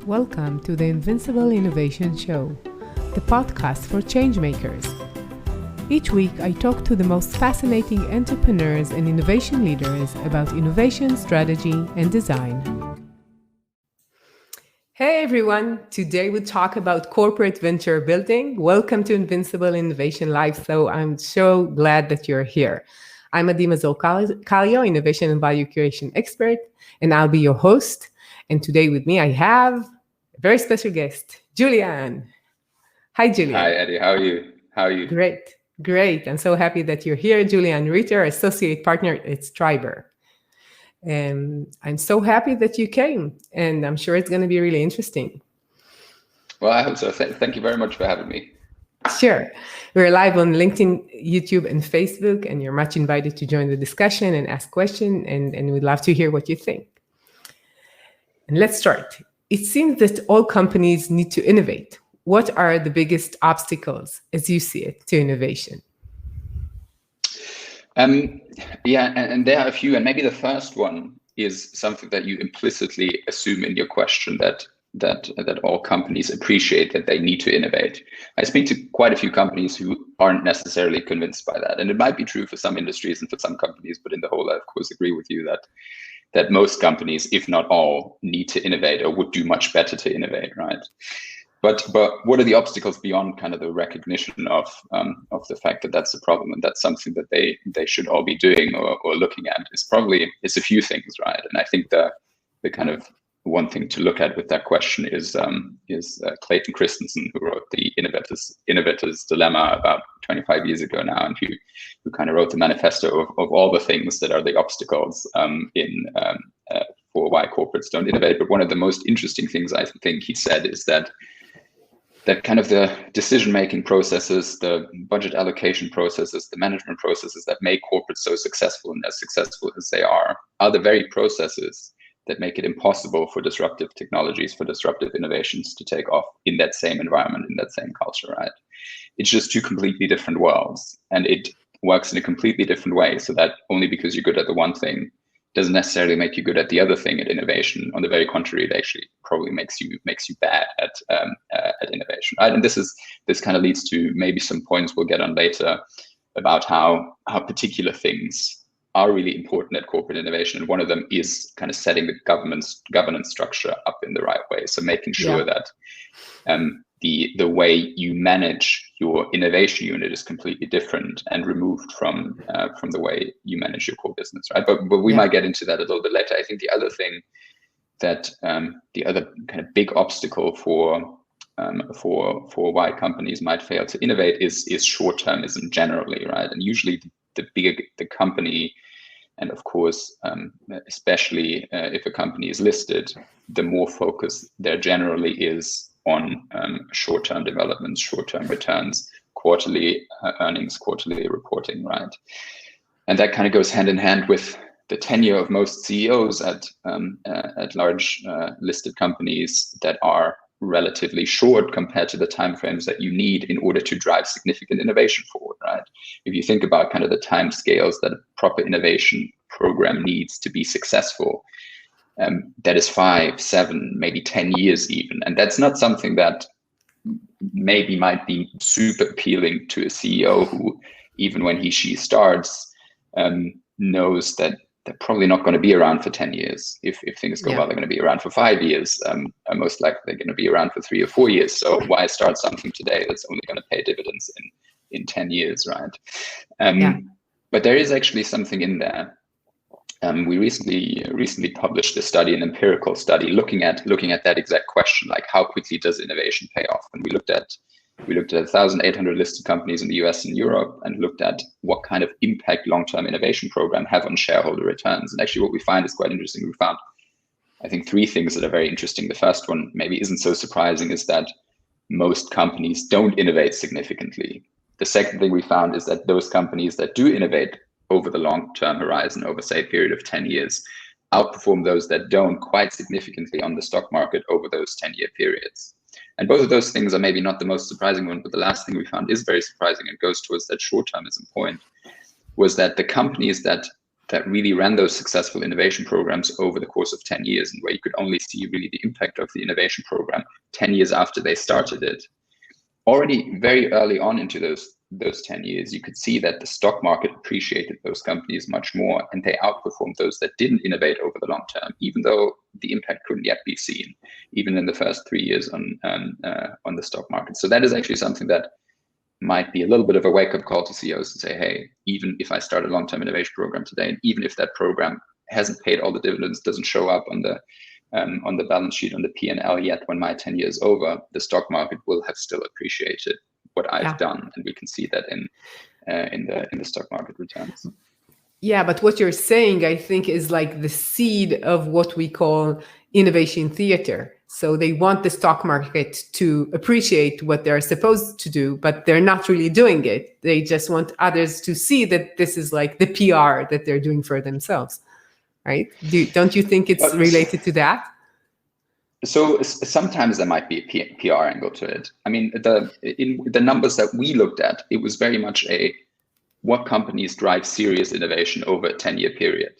Welcome to the Invincible Innovation Show, the podcast for changemakers. Each week, I talk to the most fascinating entrepreneurs and innovation leaders about innovation, strategy, and design. Hey everyone, today we talk about corporate venture building. Welcome to Invincible Innovation Live. So I'm so glad that you're here. I'm Mazor Kario, innovation and value creation expert, and I'll be your host. And today with me, I have a very special guest, Julian. Hi, Julian. Hi, Eddie. How are you? Great. I'm so happy that you're here. Julian Ritter, associate partner at Stryber. And I'm so happy that you came, and I'm sure it's going to be really interesting. Well, I hope so. Thank you very much for having me. Sure. We're live on LinkedIn, YouTube, and Facebook, and you're much invited to join the discussion and ask questions, and we'd love to hear what you think. And let's start. It seems that all companies need to innovate. What are the biggest obstacles, as you see it, to innovation? And there are a few, and maybe the first one is something that you implicitly assume in your question, that all companies appreciate that they need to innovate. I speak to quite a few companies who aren't necessarily convinced by that, and it might be true for some industries and for some companies, but in the whole, I of course agree with you that most companies, if not all, need to innovate or would do much better to innovate, right? But what are the obstacles beyond kind of the recognition of the fact that that's a problem and that's something that they should all be doing or looking at? It's a few things, right? And I think the kind of one thing to look at with that question is Clayton Christensen, who wrote the Innovator's Dilemma about 25 years ago now, and who kind of wrote the manifesto of all the things that are the obstacles for why corporates don't innovate. But one of the most interesting things I think he said is that kind of the decision-making processes, the budget allocation processes, the management processes that make corporates so successful and as successful as they are the very processes that make it impossible for disruptive technologies, for disruptive innovations to take off in that same environment, in that same culture, right? It's just two completely different worlds, and it works in a completely different way, so that only because you're good at the one thing doesn't necessarily make you good at the other thing at innovation. On the very contrary, it actually probably makes you bad at innovation, right? And this kind of leads to maybe some points we'll get on later about how particular things are really important at corporate innovation. And one of them is kind of setting the governance structure up in the right way. So making sure that the way you manage your innovation unit is completely different and removed from the way you manage your core business, right? But we might get into that a little bit later. I think the other thing that the other kind of big obstacle for why companies might fail to innovate is short-termism generally, right? And usually the bigger the company, and of course, especially if a company is listed, the more focus there generally is on short-term developments, short-term returns, quarterly earnings, quarterly reporting, right? And that kind of goes hand in hand with the tenure of most CEOs at large listed companies that are relatively short compared to the timeframes that you need in order to drive significant innovation forward, right? If you think about kind of the time scales that a proper innovation program needs to be successful, that is 5, 7, maybe 10 years even. And that's not something that maybe might be super appealing to a CEO who, even when she starts, knows that they're probably not going to be around for 10 years. If things go well, they're going to be around for 5 years. Most likely they're going to be around for 3 or 4 years. So why start something today that's only going to pay dividends in 10 years, right? But there is actually something in there. We recently published a study, an empirical study, looking at that exact question, like how quickly does innovation pay off? And we looked at 1,800 listed companies in the US and Europe, and looked at what kind of impact long-term innovation program have on shareholder returns. And actually what we find is quite interesting. We found, I think, 3 things that are very interesting. The first one maybe isn't so surprising, is that most companies don't innovate significantly. The second thing we found is that those companies that do innovate over the long-term horizon, over say a period of 10 years, outperform those that don't quite significantly on the stock market over those 10-year periods. And both of those things are maybe not the most surprising one, but the last thing we found is very surprising and goes towards that short-termism point, was that the companies that that really ran those successful innovation programs over the course of 10 years, and where you could only see really the impact of the innovation program 10 years after they started it. Already very early on into those 10 years, you could see that the stock market appreciated those companies much more, and they outperformed those that didn't innovate over the long term, even though the impact couldn't yet be seen, even in the first 3 years on the stock market. So that is actually something that might be a little bit of a wake-up call to CEOs to say, hey, even if I start a long-term innovation program today, and even if that program hasn't paid all the dividends, doesn't show up on the balance sheet, on the P&L yet, when my 10 years over, the stock market will have still appreciated what I've done, and we can see that in the stock market returns. Yeah, but what you're saying, I think, is like the seed of what we call innovation theater. So they want the stock market to appreciate what they're supposed to do, but they're not really doing it. They just want others to see that this is like the PR that they're doing for themselves, right? Don't you think it's related to that? So sometimes there might be a PR angle to it. I mean, in the numbers that we looked at, it was very much what companies drive serious innovation over a 10-year period.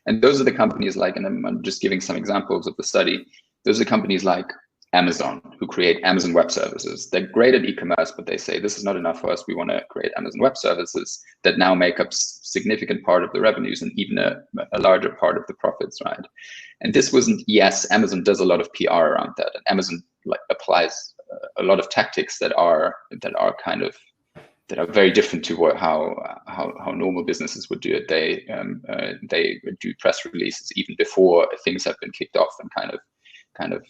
And those are the companies like, and I'm just giving some examples of the study, those are companies like Amazon, who create Amazon Web Services. They're great at e-commerce, but they say, this is not enough for us. We want to create Amazon Web Services that now make up significant part of the revenues and even a larger part of the profits, right? And this wasn't, yes, Amazon does a lot of PR around that. And Amazon applies a lot of tactics that are very different to how normal businesses would do it. They do press releases even before things have been kicked off, and kind of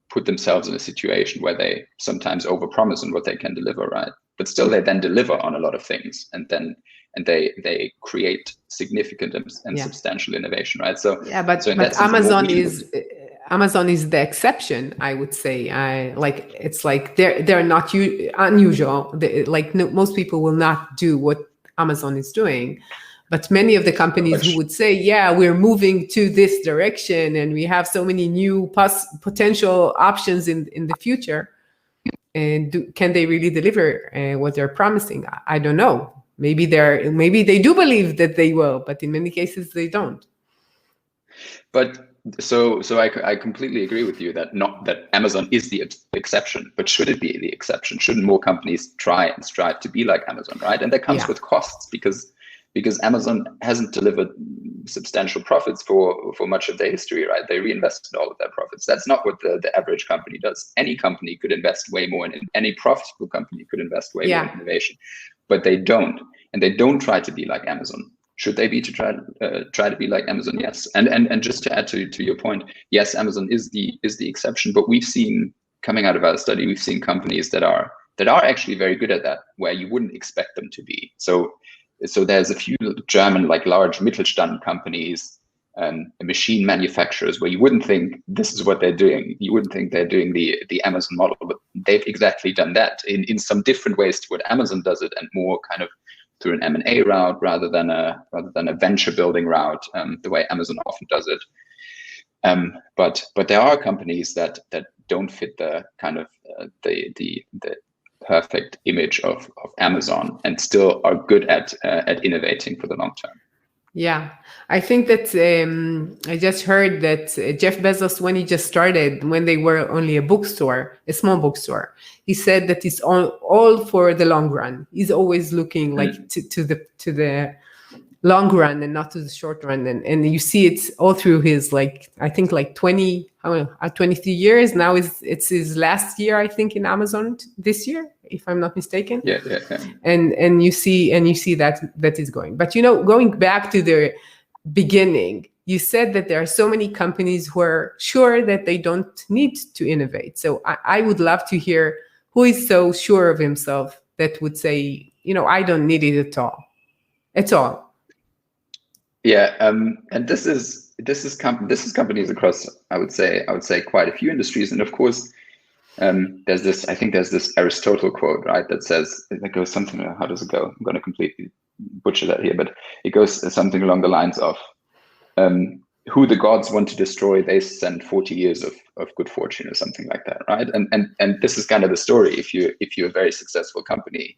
put themselves in a situation where they sometimes overpromise on what they can deliver, right? But still, they then deliver on a lot of things, and they create significant and substantial innovation, right? So but Amazon is the exception, I would say. It's like they're not unusual. Most people will not do what Amazon is doing. But many of the companies who would say, yeah, we're moving to this direction and we have so many new potential options in the future, and can they really deliver what they're promising? I don't know. Maybe they do believe that they will, but in many cases they don't. But so I completely agree with you that Amazon is the exception, but should it be the exception? Shouldn't more companies try and strive to be like Amazon, right? And that comes with costs, because Amazon hasn't delivered substantial profits for much of their history, right? They reinvested all of their profits. That's not what the average company does. Any company could invest way more, in any profitable company could invest way more in innovation, but they don't, and they don't try to be like Amazon. Should they be to try to be like Amazon? Yes. And just to add to your point, yes, Amazon is the exception, but we've seen, coming out of our study, we've seen companies that are actually very good at that, where you wouldn't expect them to be. So there's a few German, like large Mittelstand companies, machine manufacturers, where you wouldn't think this is what they're doing. You wouldn't think they're doing the Amazon model, but they've exactly done that in some different ways to what Amazon does it, and more kind of through an M&A route rather than a venture building route, the way Amazon often does it. But there are companies that don't fit the kind of the perfect image of Amazon, and still are good at innovating for the long term. Yeah, I think that I just heard that Jeff Bezos, when he just started, when they were only a bookstore, a small bookstore, he said that it's all for the long run. He's always looking to the long run and not to the short run. And you see it all through his, I think 23 years. Now it's his last year, I think, in Amazon this year, if I'm not mistaken. Yeah. And you see that is going. But, going back to the beginning, you said that there are so many companies who are sure that they don't need to innovate. So I would love to hear who is so sure of himself that would say, I don't need it at all. At all. Yeah, and this is companies across, I would say quite a few industries, and of course, there's this Aristotle quote, right, that goes something. How does it go? I'm going to completely butcher that here, but it goes something along the lines of, "Who the gods want to destroy, they send 40 years of good fortune," or something like that, right? And this is kind of the story. If you're a very successful company,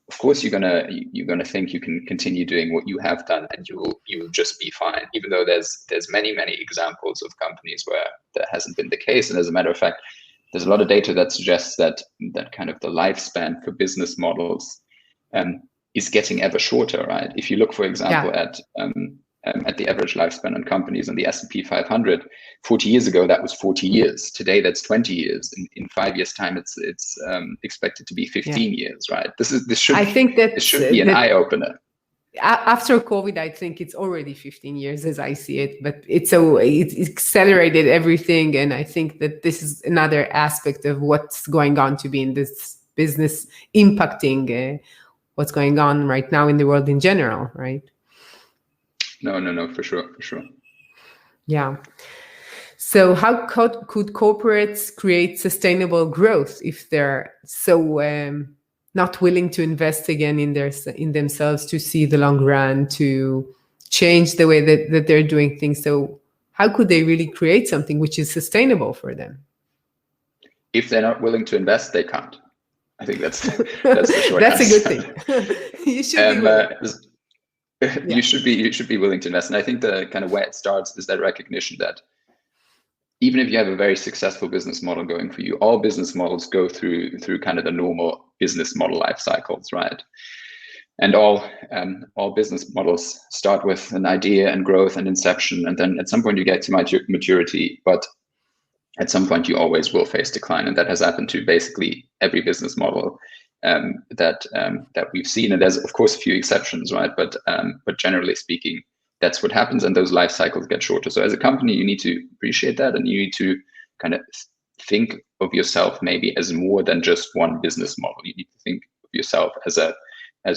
of course you're gonna think you can continue doing what you have done, and you will just be fine, even though there's many examples of companies where that hasn't been the case. And as a matter of fact, there's a lot of data that suggests that kind of the lifespan for business models is getting ever shorter, right? If you look, for example, at the average lifespan on companies on the S&P 500, 40 years ago, that was 40 years. Today, that's 20 years. In 5 years' time, it's expected to be 15 years, right? This should be an eye-opener. After COVID, I think it's already 15 years as I see it, but it's accelerated everything. And I think that this is another aspect of what's going on to be in this business impacting what's going on right now in the world in general, right? No, for sure. Yeah. So how could corporates create sustainable growth if they're so not willing to invest again in themselves to see the long run, to change the way that they're doing things? So how could they really create something which is sustainable for them? If they're not willing to invest, they can't. I think that's the short That's answer. A good thing. You should be willing. You should be willing to invest. And I think the kind of where it starts is that recognition that even if you have a very successful business model going for you, all business models go through kind of the normal business model life cycles, right? And all business models start with an idea and growth and inception, and then at some point you get to maturity, but at some point you always will face decline, and that has happened to basically every business model that we've seen. And there's of course a few exceptions, right? But generally speaking, that's what happens, and those life cycles get shorter. So as a company, you need to appreciate that, and you need to kind of think of yourself maybe as more than just one business model. You need to think of yourself as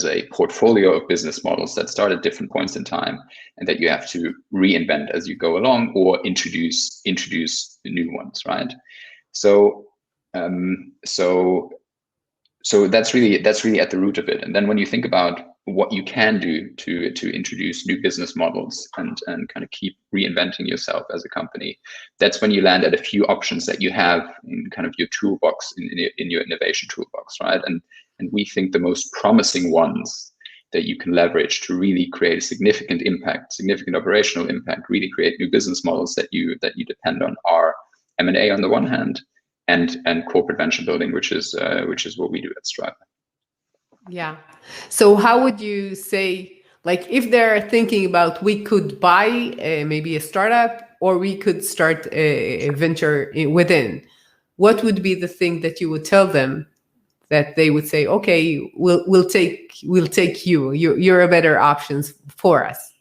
a portfolio of business models that start at different points in time, and that you have to reinvent as you go along, or introduce new ones, right? So that's really at the root of it. And then when you think about what you can do to introduce new business models and kind of keep reinventing yourself as a company, that's when you land at a few options that you have in kind of your toolbox, in your innovation toolbox, right? And we think the most promising ones that you can leverage to really create a significant operational impact, really create new business models that you depend on, are M&A on the one hand, and corporate venture building, which is what we do at Stryber. Yeah. So how would you say, like, if they're thinking about, we could buy maybe a startup, or we could start a venture within, what would be the thing that you would tell them that they would say, okay, we'll take you. You're a better option for us?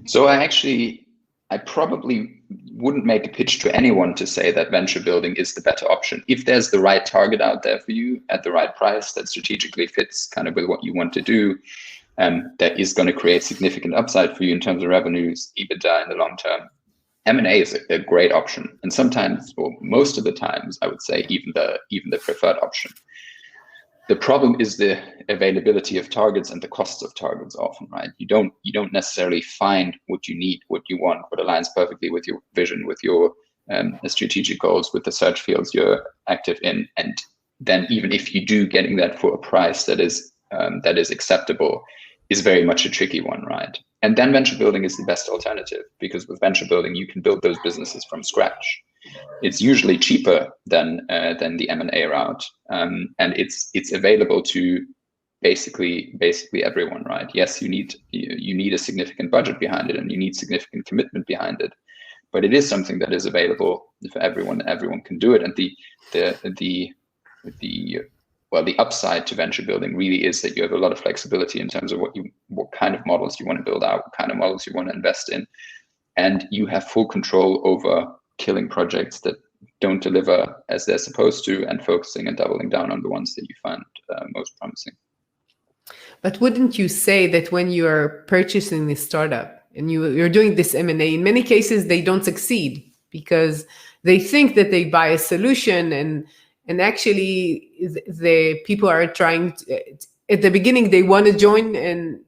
So I probably wouldn't make a pitch to anyone to say that venture building is the better option. If there's the right target out there for you at the right price that strategically fits kind of with what you want to do, that is going to create significant upside for you in terms of revenues, EBITDA in the long term, M&A is a great option. And sometimes, or most of the times, I would say even the preferred option. The problem is the availability of targets and the cost of targets often, right? You don't necessarily find what you need, what you want, what aligns perfectly with your vision, with your strategic goals, with the search fields you're active in. And then even if you do, getting that for a price that is acceptable is very much a tricky one, right? And then venture building is the best alternative, because with venture building, you can build those businesses from scratch. It's usually cheaper than the M&A route, and it's available to basically everyone, right? Yes, you need a significant budget behind it, and you need significant commitment behind it, but it is something that is available for everyone. Everyone can do it, and the upside to venture building really is that you have a lot of flexibility in terms of what kind of models you want to build out, what kind of models you want to invest in, and you have full control over killing projects that don't deliver as they're supposed to, and focusing and doubling down on the ones that you find most promising. But wouldn't you say that when you're purchasing a startup and you're doing this M&A, in many cases they don't succeed because they think that they buy a solution, and actually the people are trying to, at the beginning they want to join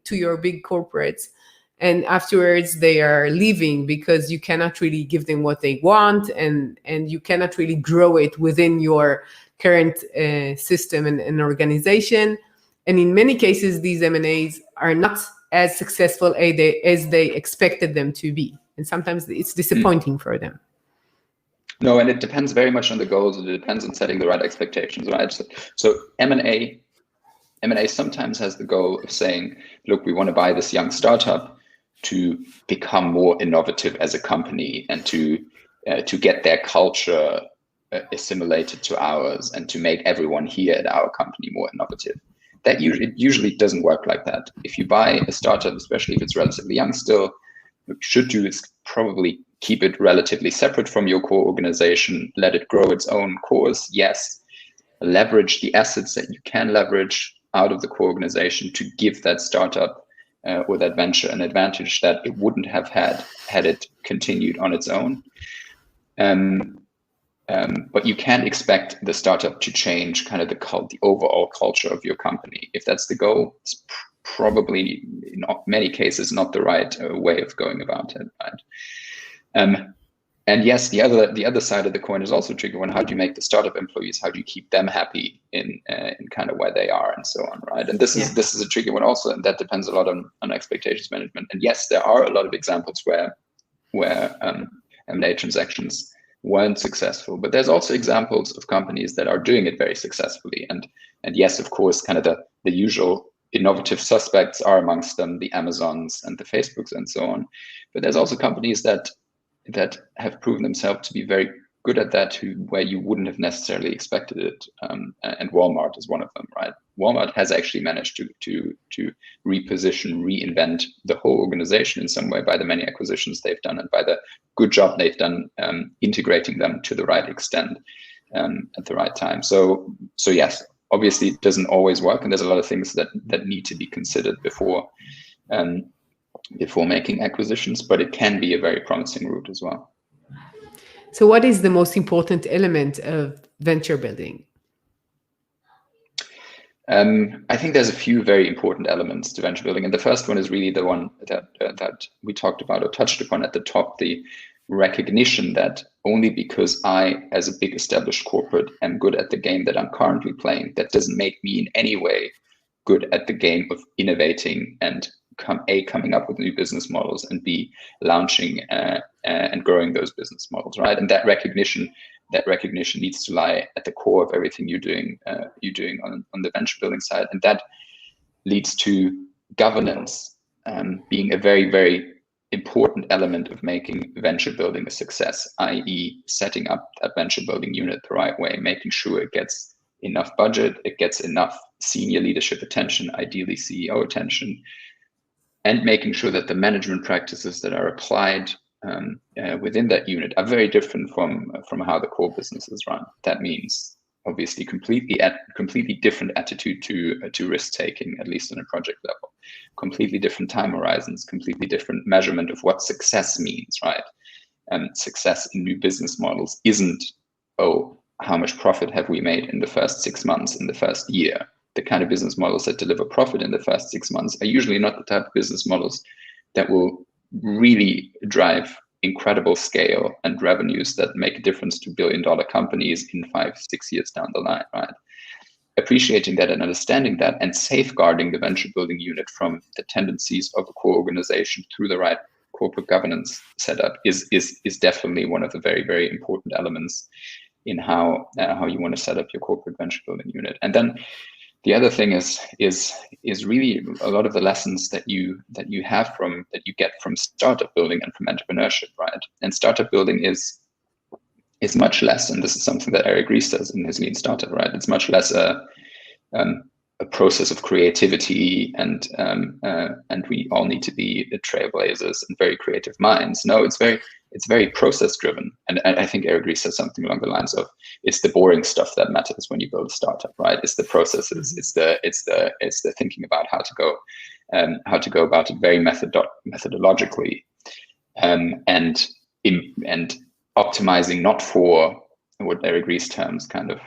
to your big corporates, and afterwards they are leaving because you cannot really give them what they want, and you cannot really grow it within your current system and organization. And in many cases, these M&As are not as successful as they expected them to be. And sometimes it's disappointing for them. No, and it depends very much on the goals, and it depends on setting the right expectations, right? So M&A sometimes has the goal of saying, look, we want to buy this young startup to become more innovative as a company and to get their culture assimilated to ours and to make everyone here at our company more innovative. It usually doesn't work like that. If you buy a startup, especially if it's relatively young still, what you should do is probably keep it relatively separate from your core organization, let it grow its own course. Yes, leverage the assets that you can leverage out of the core organization to give that startup or that venture an advantage that it wouldn't have had it continued on its own. But you can't expect the startup to change kind of the overall culture of your company. If that's the goal, it's probably in many cases not the right way of going about it. Right? And yes, the other side of the coin is also a tricky one. How do you make the startup employees? How do you keep them happy in kind of where they are and so on, right? And this is a tricky one also, and that depends a lot on expectations management. And yes, there are a lot of examples where M&A transactions weren't successful, but there's also examples of companies that are doing it very successfully. And yes, of course, kind of the usual innovative suspects are amongst them, the Amazons and the Facebooks and so on. But there's also companies that have proven themselves to be very good at that, where you wouldn't have necessarily expected it. And Walmart is one of them, right? Walmart has actually managed to reposition, reinvent the whole organization in some way by the many acquisitions they've done and by the good job they've done integrating them to the right extent at the right time. So yes, obviously it doesn't always work, and there's a lot of things that need to be considered before making acquisitions, but it can be a very promising route as well. So what is the most important element of venture building? I think there's a few very important elements to venture building. And the first one is really the one that we talked about or touched upon at the top, the recognition that only because I, as a big established corporate, am good at the game that I'm currently playing, that doesn't make me in any way good at the game of innovating and coming up with new business models, and B, launching and growing those business models, right? And that recognition needs to lie at the core of everything you're doing on the venture building side, and that leads to governance being a very, very important element of making venture building a success, i.e., setting up a venture building unit the right way, making sure it gets enough budget, it gets enough senior leadership attention, ideally CEO attention, and making sure that the management practices that are applied within that unit are very different from how the core business is run. That means obviously completely different attitude to risk taking, at least on a project level, completely different time horizons, completely different measurement of what success means, right? Success in new business models isn't, how much profit have we made in the first 6 months, in the first year? The kind of business models that deliver profit in the first 6 months are usually not the type of business models that will really drive incredible scale and revenues that make a difference to billion-dollar companies in 5-6 years down the line, right? Appreciating that and understanding that and safeguarding the venture building unit from the tendencies of a core organization through the right corporate governance setup is definitely one of the very, very important elements in how you want to set up your corporate venture building unit. And then the other thing is really a lot of the lessons that you get from startup building and from entrepreneurship, right? And startup building is much less, and this is something that Eric Ries says in his Lean Startup, right? It's much less a process of creativity and we all need to be the trailblazers and very creative minds. No, it's very process driven, and I think Eric Ries says something along the lines of, it's the boring stuff that matters when you build a startup, right? It's the processes, it's the thinking about how to go about it very methodologically, and optimizing not for what Eric Ries terms kind of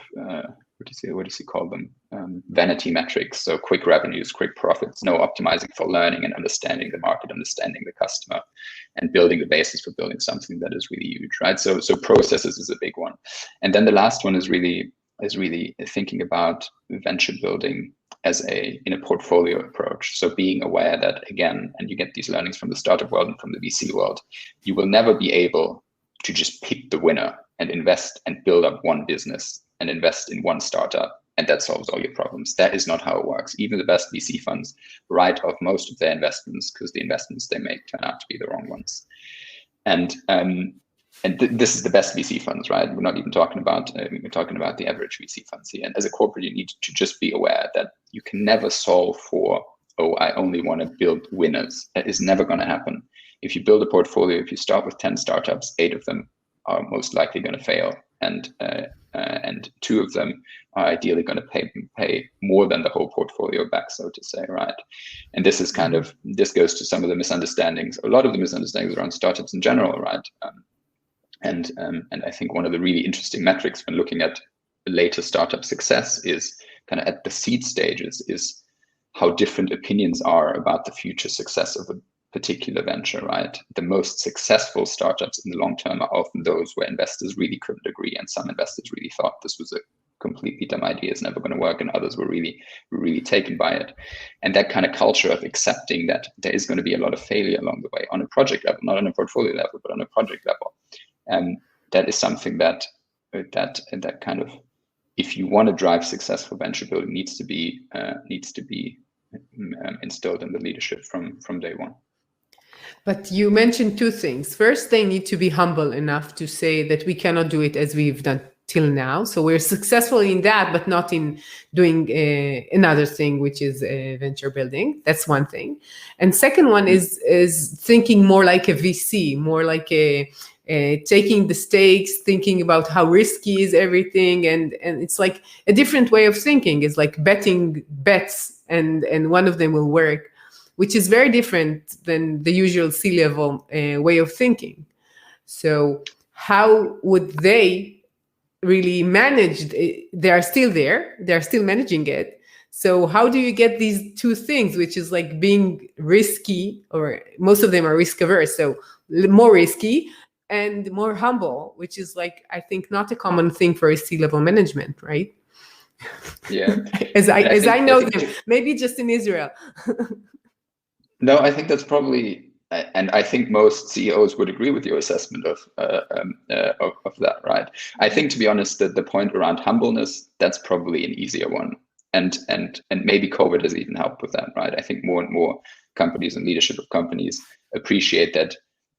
what does he call them? Vanity metrics. So quick revenues, quick profits. No, optimizing for learning and understanding the market, understanding the customer, and building the basis for building something that is really huge, right? So processes is a big one. And then the last one is really is really thinking about venture building as in a portfolio approach. So being aware that, again, and you get these learnings from the startup world and from the VC world, you will never be able to just pick the winner and invest and build up one business and invest in one startup, and that solves all your problems. That is not how it works. Even the best VC funds write off most of their investments because the investments they make turn out to be the wrong ones. And this is the best VC funds, right? We're not even talking about we're talking about the average VC funds here. And as a corporate, you need to just be aware that you can never solve for, oh, I only want to build winners. That is never going to happen. If you build a portfolio, if you start with 10 startups, 8 of them are most likely going to fail, and 2 of them are ideally going to pay more than the whole portfolio back, so to say, right? And this is this goes to some of the misunderstandings, a lot of the misunderstandings around startups in general, right? And I think one of the really interesting metrics when looking at later startup success is kind of at the seed stages is how different opinions are about the future success of a particular venture, right? The most successful startups in the long term are often those where investors really couldn't agree, and some investors really thought this was a completely dumb idea, it's never going to work, and others were really taken by it. And that kind of culture of accepting that there is going to be a lot of failure along the way on a project level, not on a portfolio level, but on a project level. That is something that kind of, if you want to drive successful venture building, needs to be instilled in the leadership from day one. But you mentioned 2 things. First, they need to be humble enough to say that we cannot do it as we've done till now. So we're successful in that, but not in doing another thing, which is venture building. That's one thing. And second one is thinking more like a VC, more like taking the stakes, thinking about how risky is everything. And it's like a different way of thinking. It's like betting bets and one of them will work, which is very different than the usual C-level way of thinking. So how would they really manage? They are still there. They're still managing it. So how do you get these 2 things, which is like being risky, or most of them are risk averse, so more risky, and more humble, which is like, I think, not a common thing for a C-level management, right? Yeah. as I know them, maybe just in Israel. No, I think that's probably, and I think most CEOs would agree with your assessment of that, right? I think, to be honest, that the point around humbleness, that's probably an easier one, and maybe COVID has even helped with that, right? I think more and more companies and leadership of companies appreciate that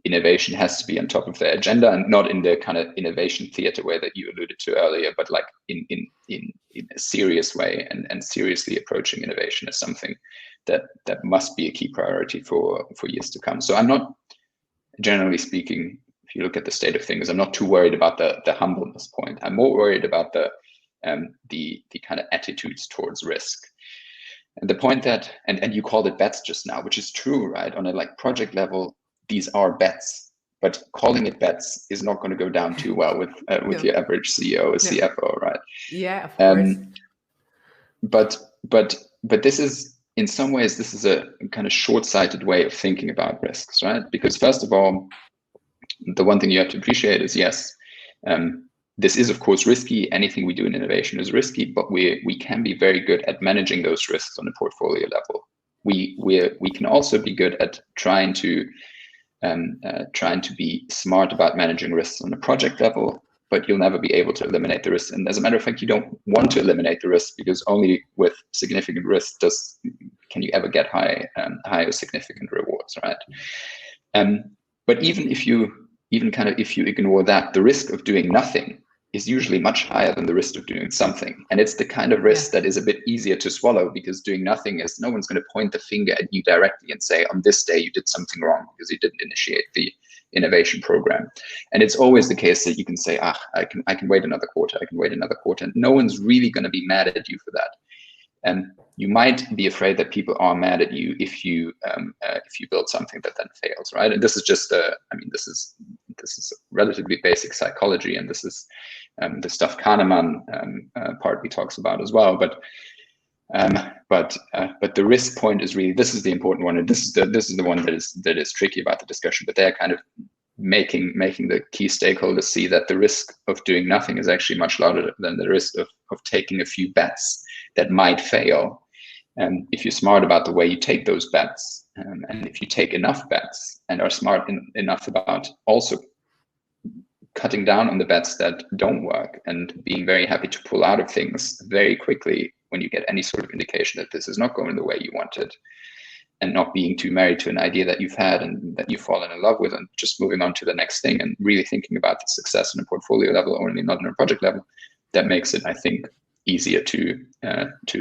innovation has to be on top of their agenda, and not in the kind of innovation theater way that you alluded to earlier, but like in a serious way, and seriously approaching innovation as something that must be a key priority for years to come. So I'm not, generally speaking, if you look at the state of things, I'm not too worried about the humbleness point. I'm more worried about the kind of attitudes towards risk. And the point that, and you called it bets just now, which is true, right? On a like project level, these are bets, but calling it bets is not going to go down too well with No. your average CEO or CFO, right? Yeah, of course. But this is, in some ways, this is a kind of short-sighted way of thinking about risks, right? Because first of all, the one thing you have to appreciate is, yes, this is of course risky. Anything we do in innovation is risky, but we can be very good at managing those risks on a portfolio level. We can also be good at trying to be smart about managing risks on a project level, but you'll never be able to eliminate the risk. And as a matter of fact, you don't want to eliminate the risk, because only with significant risk can you ever get high or significant rewards, right? But even if you ignore that, the risk of doing nothing is usually much higher than the risk of doing something. And it's the kind of risk that is a bit easier to swallow, because doing nothing is, no one's going to point the finger at you directly and say, on this day you did something wrong because you didn't initiate the innovation program. And it's always the case that you can say, I can wait another quarter, and no one's really going to be mad at you for that. And you might be afraid that people are mad at you if you build something that then fails, right? And this is just this is relatively basic psychology, and this is the stuff Kahneman partly talks about as well. But the risk point is really, this is the important one, and this is the one that is tricky about the discussion. But they're kind of making the key stakeholders see that the risk of doing nothing is actually much larger than the risk of taking a few bets that might fail. And if you're smart about the way you take those bets, and if you take enough bets and are smart enough about also cutting down on the bets that don't work and being very happy to pull out of things very quickly when you get any sort of indication that this is not going the way you wanted, and not being too married to an idea that you've had and that you've fallen in love with, and just moving on to the next thing and really thinking about the success on a portfolio level only, not on a project level, that makes it, I think, easier to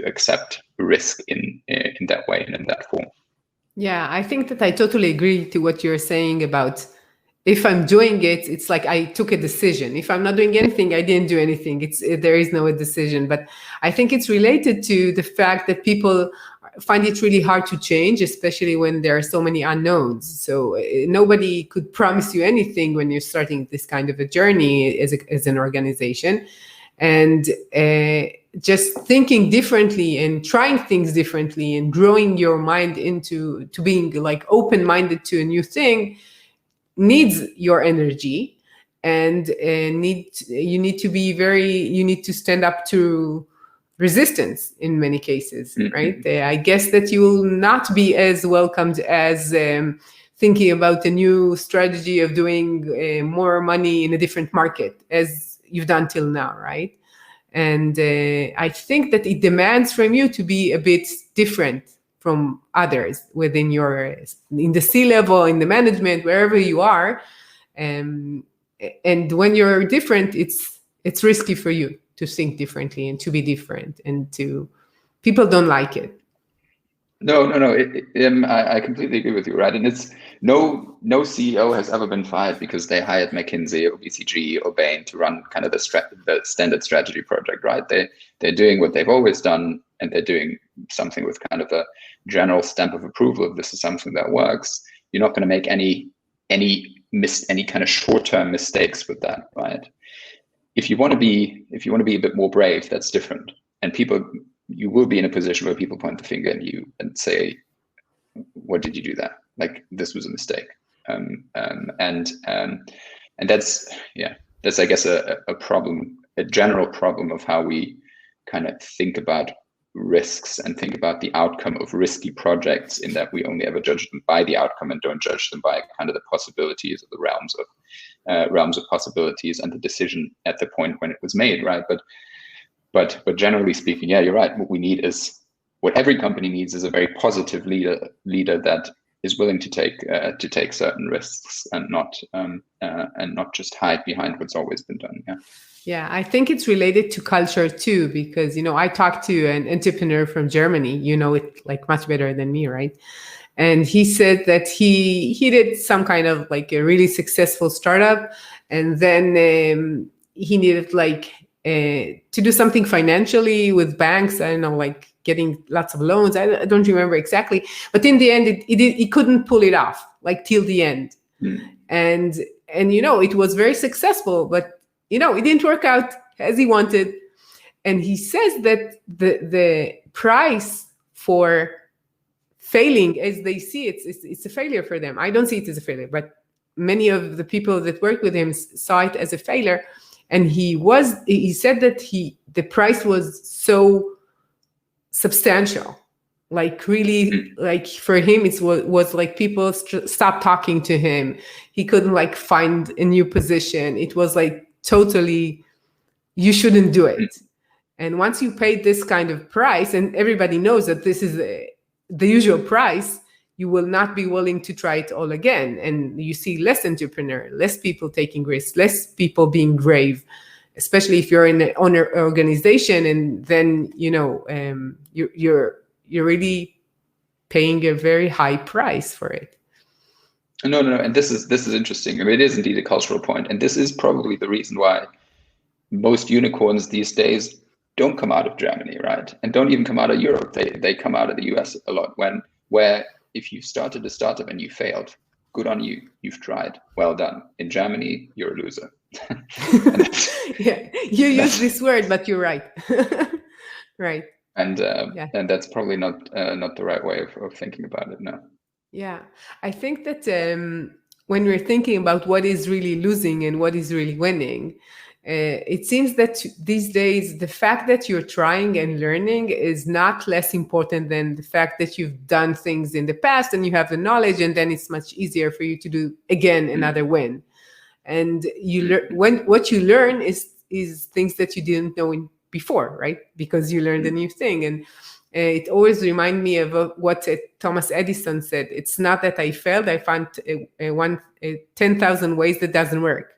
accept risk in that way and in that form. Yeah, I think that I totally agree to what you're saying about if I'm doing it, it's like I took a decision. If I'm not doing anything, I didn't do anything. There is no decision. But I think it's related to the fact that people find it really hard to change, especially when there are so many unknowns. So nobody could promise you anything when you're starting this kind of a journey as an organization. And just thinking differently and trying things differently and growing your mind into being like open-minded to a new thing needs your energy, and you need to stand up to resistance in many cases, right? I guess that you will not be as welcomed as thinking about a new strategy of doing more money in a different market as you've done till now, right? And I think that it demands from you to be a bit different from others in the C-level, in the management, wherever you are. And when you're different, it's risky for you to think differently and to be different, and people don't like it. No. I completely agree with you, right? And it's no CEO has ever been fired because they hired McKinsey or BCG or Bain to run kind of the standard strategy project, right? They're doing what they've always done, and they're doing something with kind of a general stamp of approval of this is something that works. You're not going to make any kind of short-term mistakes with that, right? If you want to be a bit more brave, that's different. And you will be in a position where people point the finger at you and say, "What did you do that? Like, this was a mistake." And that's I guess a problem, a general problem of how we kind of think about risks and think about the outcome of risky projects, in that we only ever judge them by the outcome and don't judge them by kind of the possibilities of the realms of possibilities and the decision at the point when it was made, right? But generally speaking, yeah, you're right. What every company needs is a very positive leader that is willing to take certain risks and not just hide behind what's always been done. Yeah. Yeah, I think it's related to culture too, because I talked to an entrepreneur from Germany. You know it like much better than me, right? And he said that he did some kind of like a really successful startup, and then he needed like to do something financially with banks. I don't know, like getting lots of loans. I don't remember exactly, but in the end, he couldn't pull it off like till the end. And it was very successful, but it didn't work out as he wanted. And he says that the price for failing, as they see it, it's a failure for them. I don't see it as a failure, but many of the people that worked with him saw it as a failure. And he said that the price was so substantial, like really, like for him, it was like people stopped talking to him. He couldn't like find a new position. It was like totally, you shouldn't do it. And once you pay this kind of price, and everybody knows that this is the usual price, you will not be willing to try it all again. And you see less entrepreneur, less people taking risks, less people being brave, especially if you're in an organization, and then you're really paying a very high price for it. No, and this is interesting. I mean, it is indeed a cultural point, and this is probably the reason why most unicorns these days don't come out of Germany, right? And don't even come out of Europe. They come out of the US a lot. Where if you started a startup and you failed, good on you. You've tried. Well done. In Germany, you're a loser. Yeah, you use this word, but you're right. Right. And that's probably not the right way of thinking about it. No. Yeah, I think that when we're thinking about what is really losing and what is really winning, it seems that these days the fact that you're trying and learning is not less important than the fact that you've done things in the past and you have the knowledge, and then it's much easier for you to do again another win. And when what you learn is things that you didn't know before, right? Because you learned a new thing. And it always reminds me of what Thomas Edison said. It's not that I failed, I found 10,000 ways that doesn't work.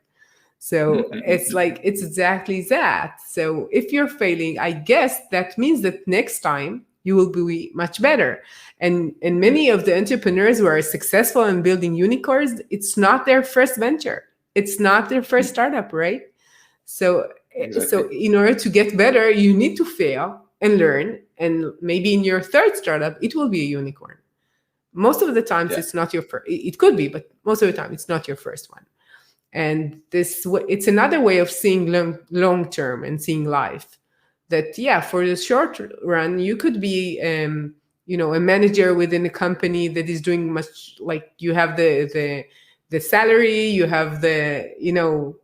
So it's like, it's exactly that. So if you're failing, I guess that means that next time you will be much better. And many of the entrepreneurs who are successful in building unicorns, it's not their first venture. It's not their first startup, right? So, so in order to get better, you need to fail and learn. And maybe in your third startup, it will be a unicorn. Most of the times it's not your first. It could be, but most of the time it's not your first one. And it's another way of seeing long term and seeing life. That for the short run, you could be a manager within a company that is doing much, like you have the salary, you have the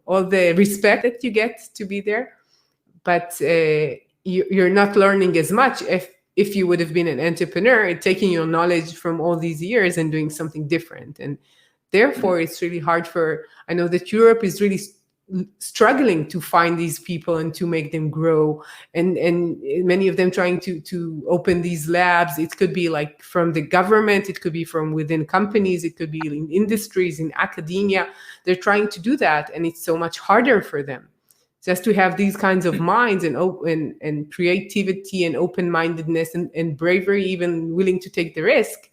all the respect that you get to be there, but you're not learning as much if you would have been an entrepreneur and taking your knowledge from all these years and doing something different. And therefore, it's really hard I know that Europe is really struggling to find these people and to make them grow. And many of them trying to open these labs. It could be like from the government, it could be from within companies, it could be in industries, in academia. They're trying to do that. And it's so much harder for them just to have these kinds of minds and creativity and open-mindedness and bravery, even willing to take the risk.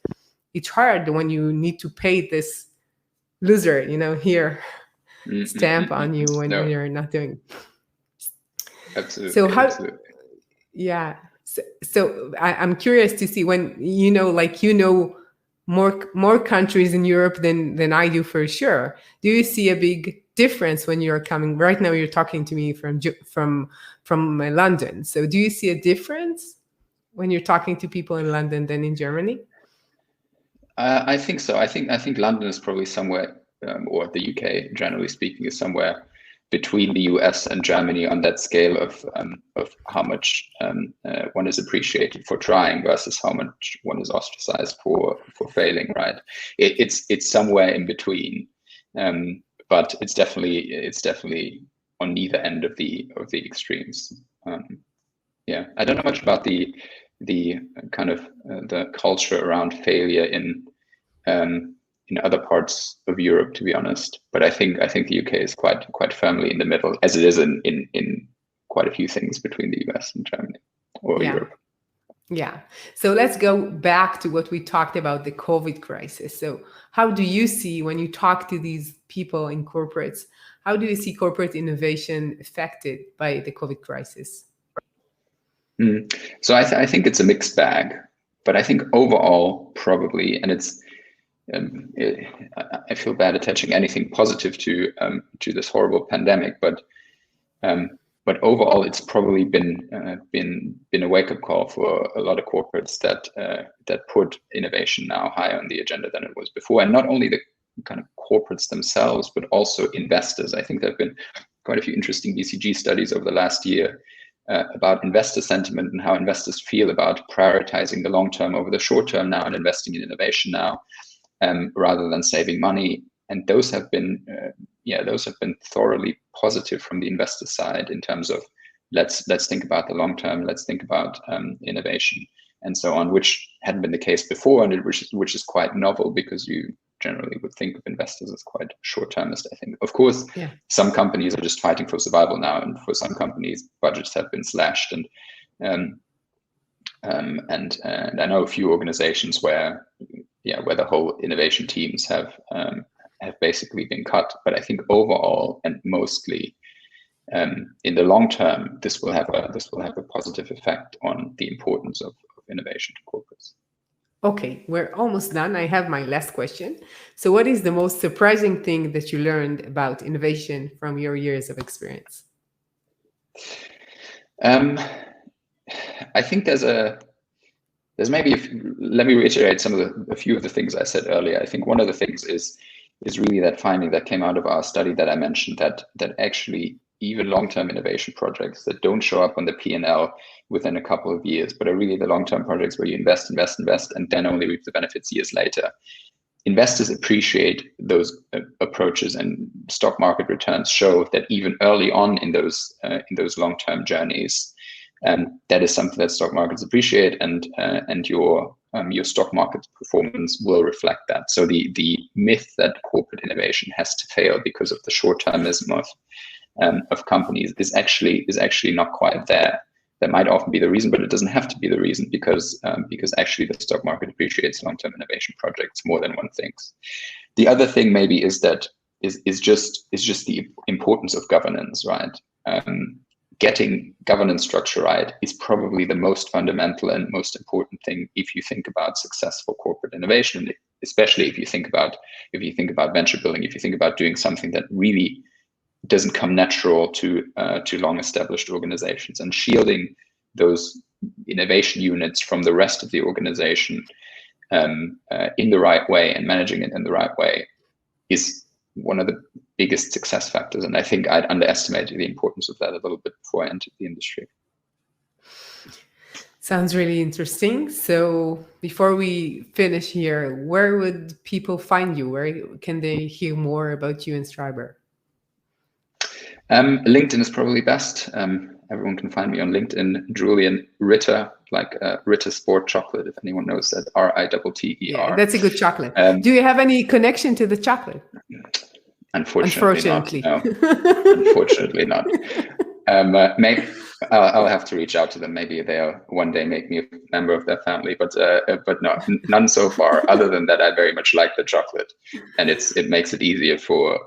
It's hard when you need to pay this loser, here stamp on you when you're not doing. Absolutely. So how? Absolutely. Yeah. So I'm curious to see when more countries in Europe than I do for sure. Do you see a big difference when you're coming? Right now, you're talking to me from London. So do you see a difference when you're talking to people in London than in Germany? I think so. I think London is probably somewhere, or the UK, generally speaking, is somewhere between the US and Germany on that scale of how much one is appreciated for trying versus how much one is ostracized for failing. Right? It's somewhere in between, but it's definitely on neither end of the extremes. I don't know much about the kind of the culture around failure in other parts of Europe, to be honest. But I think the UK is quite firmly in the middle, as it is in quite a few things between the US and Germany or Europe. Yeah. So let's go back to what we talked about, the COVID crisis. So how do you see, when you talk to these people in corporates, how do you see corporate innovation affected by the COVID crisis? So I think it's a mixed bag, but I think overall probably, and I feel bad attaching anything positive to this horrible pandemic, but overall it's probably been a wake-up call for a lot of corporates that put innovation now higher on the agenda than it was before, and not only the kind of corporates themselves, but also investors. I think there have been quite a few interesting BCG studies over the last year about investor sentiment and how investors feel about prioritizing the long term over the short term now and investing in innovation now, rather than saving money. And those have been thoroughly positive from the investor side in terms of let's think about the long term, let's think about innovation and so on, which hadn't been the case before, and which is quite novel because you generally would think of investors as quite short-termist. I think, of course, some companies are just fighting for survival now, and for some companies, budgets have been slashed, and I know a few organizations where the whole innovation teams have basically been cut. But I think overall and mostly, in the long term, this will have a positive effect on the importance of innovation to corporates. Okay, we're almost done. I have my last question. So what is the most surprising thing that you learned about innovation from your years of experience? I think there's maybe, let me reiterate a few of the things I said earlier. I think one of the things is is really that finding that came out of our study that I mentioned, that actually even long-term innovation projects that don't show up on the P&L within a couple of years, but are really the long-term projects where you invest, and then only reap the benefits years later. Investors appreciate those approaches, and stock market returns show that even early on in those long-term journeys, that is something that stock markets appreciate, and your stock market performance will reflect that. So the myth that corporate innovation has to fail because of the short-termism of companies is actually not quite there. That might often be the reason, but it doesn't have to be the reason, because actually the stock market appreciates long-term innovation projects more than one thinks. The other thing maybe is just the importance of governance, right? Getting governance structure right is probably the most fundamental and most important thing if you think about successful corporate innovation, especially if you think about venture building, if you think about doing something that really doesn't come natural to long-established organizations, and shielding those innovation units from the rest of the organization in the right way, and managing it in the right way, is one of the biggest success factors. And I think I'd underestimated the importance of that a little bit before I entered the industry. Sounds really interesting. So before we finish here, where would people find you? Where can they hear more about you and Stryber? LinkedIn is probably best. Everyone can find me on LinkedIn, Julian Ritter, like Ritter Sport Chocolate, if anyone knows that, Ritter. Yeah, that's a good chocolate. Do you have any connection to the chocolate? Unfortunately not. No. Unfortunately not. Maybe I'll have to reach out to them. Maybe they'll one day make me a member of their family, but no, none so far. Other than that, I very much like the chocolate, and it makes it easier for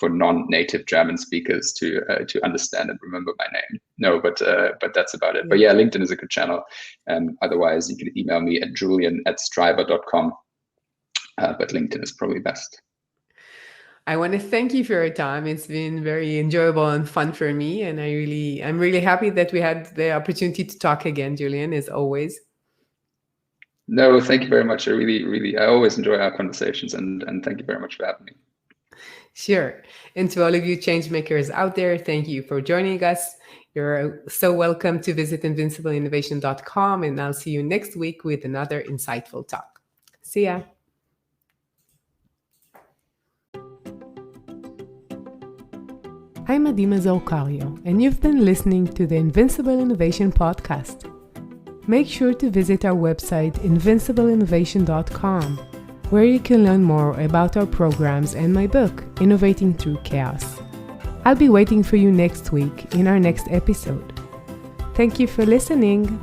non-native German speakers to understand and remember my name. No, but that's about it. But yeah, LinkedIn is a good channel. Otherwise, you can email me at julian@stryber.com. But LinkedIn is probably best. I want to thank you for your time. It's been very enjoyable and fun for me. And I'm really happy that we had the opportunity to talk again, Julian, as always. No, thank you very much. I always enjoy our conversations, and thank you very much for having me. Sure. And to all of you change makers out there, thank you for joining us. You're so welcome to visit invincibleinnovation.com, and I'll see you next week with another insightful talk. See ya. I'm Mazor, Kario, and you've been listening to the Invincible Innovation Podcast. Make sure to visit our website, invincibleinnovation.com, where you can learn more about our programs and my book, Innovating Through Chaos. I'll be waiting for you next week in our next episode. Thank you for listening.